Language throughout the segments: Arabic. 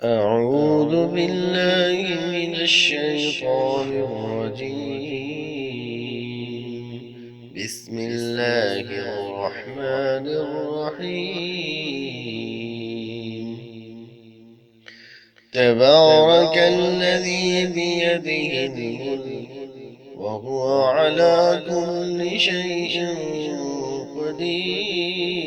أعوذ بالله من الشيطان الرجيم. بسم الله الرحمن الرحيم. تبارك الذي بيده الملك وهو على كل شيء قدير،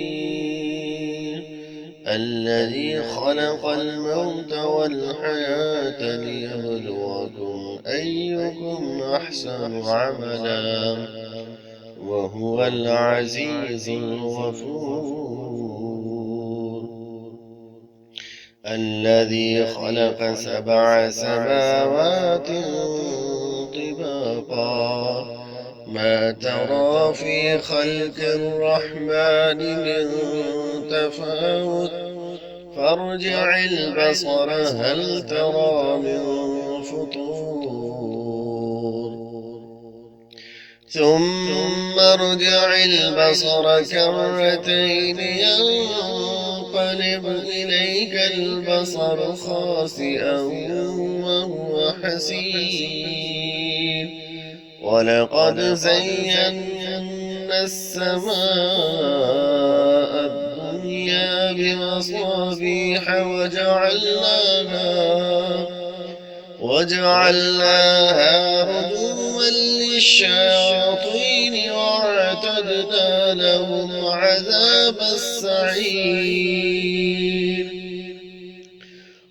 الذي خلق الموت والحياة ليبلوكم أيكم أحسن عملا وهو العزيز الغفور. الذي خلق 7 سماوات طباقا ما ترى في خلق الرحمن من تفاوت فارجع البصر هل ترى من فطور ثم ارجع البصر كرتين ينقلب إليك البصر خاسئا وهو حسير. ولقد زينا السماء الدنيا بمصابيح وجعلناها رجوما للشياطين وأعتدنا لهم عذاب السعير.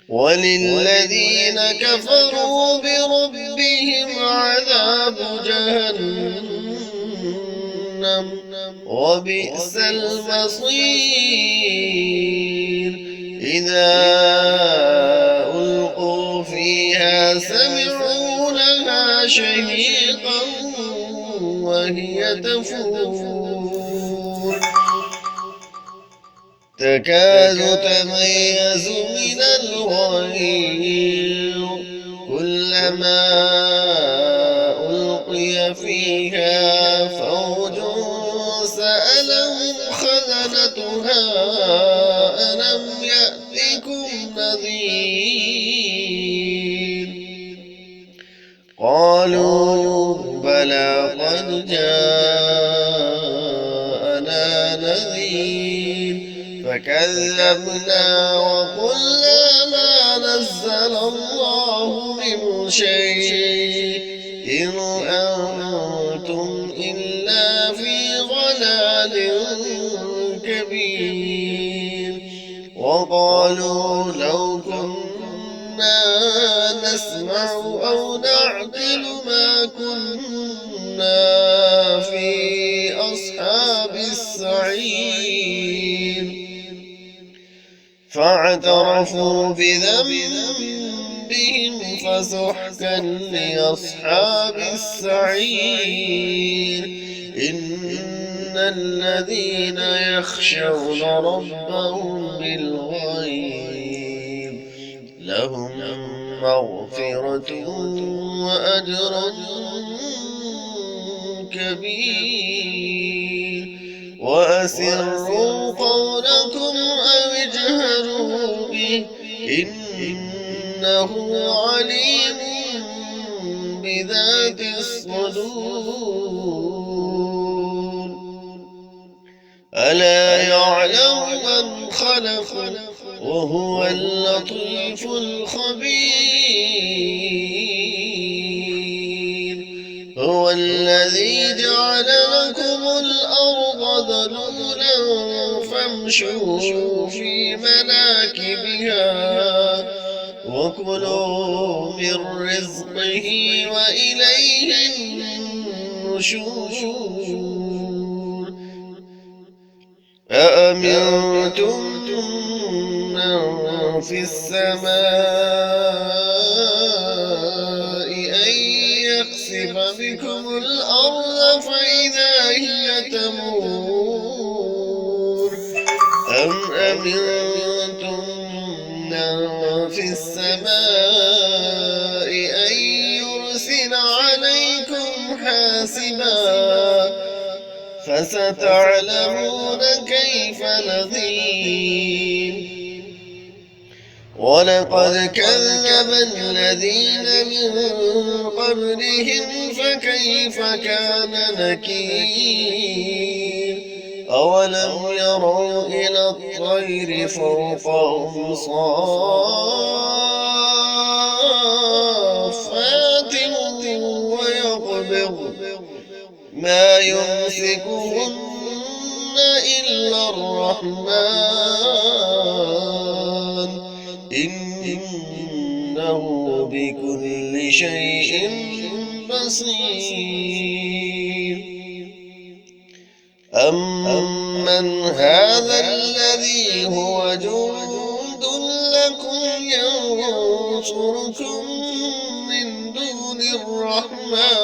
وللذين كفروا بربهم عذاب جهنم وبئس المصير. إذا ألقوا فيها سمعوا لها شهيقا وهي تفور تكاد تميز من الغيظ كلما ألقي فيها فوج سألهم خزنتها ألم يأتكم نذير قالوا بلى قد جاءنا نذير فكذبنا وقلنا ما نزل الله من شيء إن أنتم إلا في ضلال كبير. وقالوا لو كنا نسمع أو نعقل ما كنا في أصحاب السعير. فاعترفوا بذنبهم فسحقا لأصحاب السعير. إن الذين يخشون ربهم بالغيب لهم مغفرة وأجر كبير. وأسروا قولكم أو اجهروا به إنه عليم بذات الصدور. ألا يعلم من خلق وهو اللطيف الخبير. هو الذي جعل لكم الأرض ذلولا فامشوا في مناكبها وكلوا من رزقه وإليه النشور. أأمنتم من في السماء أن يخسف بكم الأرض فإذا هي تمور أم أمنتم من في السماء أن يرسل عليكم حاسبا فستعلمون كيف نذير. ولقد كذب الذين من قبلهم فكيف كان نكير أولم يروا إلى الطير فوقهم صافات ويقبض ما يمسكهن إلا الرحمن إنه بكل شيء بصير أمن هذا الذي هو جند لكم ينصركم من دون الرحمن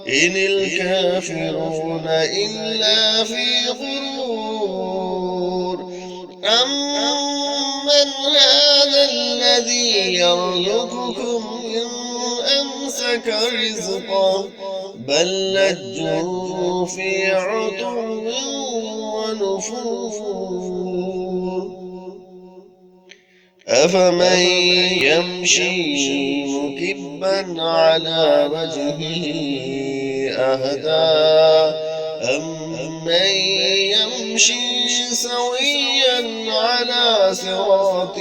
إن الكافرون إلا في غرور أمن هذا الذي يرزقكم إن أمسك رزقه بل لجوا في عتو ونفور أفمن يمشي مكبا على وجهه أهدى أمن يمشي سويا على صراط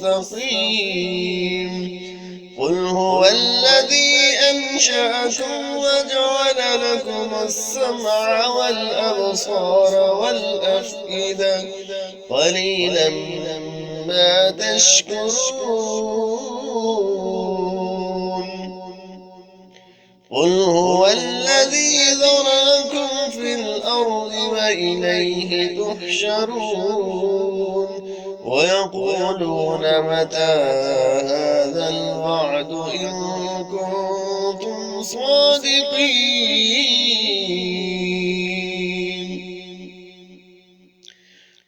مستقيم قل هو الذي أنشأكم وجعل لكم السمع والأبصار والأفئدة قليلا ما تشكرون قل هو الذي ذرأكم في الأرض وإليه تحشرون ويقولون متى هذا الوعد إن كنتم صادقين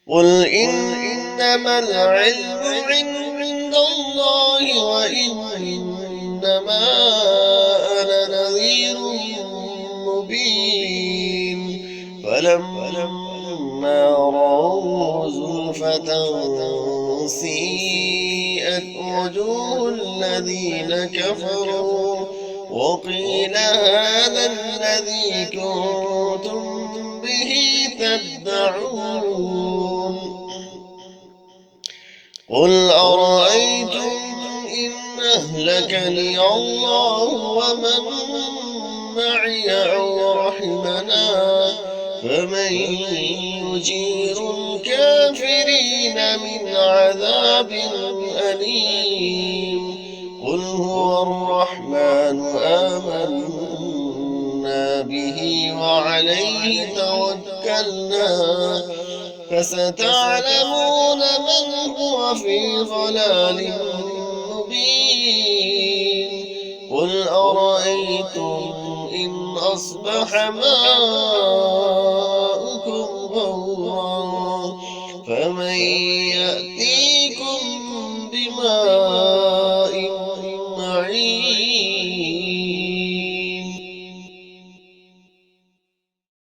قل إنما العلم عند الله وإنما أنا نذير مبين فلما رأوا زلفة سيئت وجوه الذين كفروا وقيل هذا الذي كنتم به تدعون قل أرأيتم إن أهلكني الله ومن معي أو رحمنا فمن يجير الكافرين من عذاب أليم قل هو الرحمن آمنا به وعليه توكلنا فستعلمون من هو في ضلال مبين قل أرأيتم إن أصبح ماؤكم غورا فمن يأتيكم بماء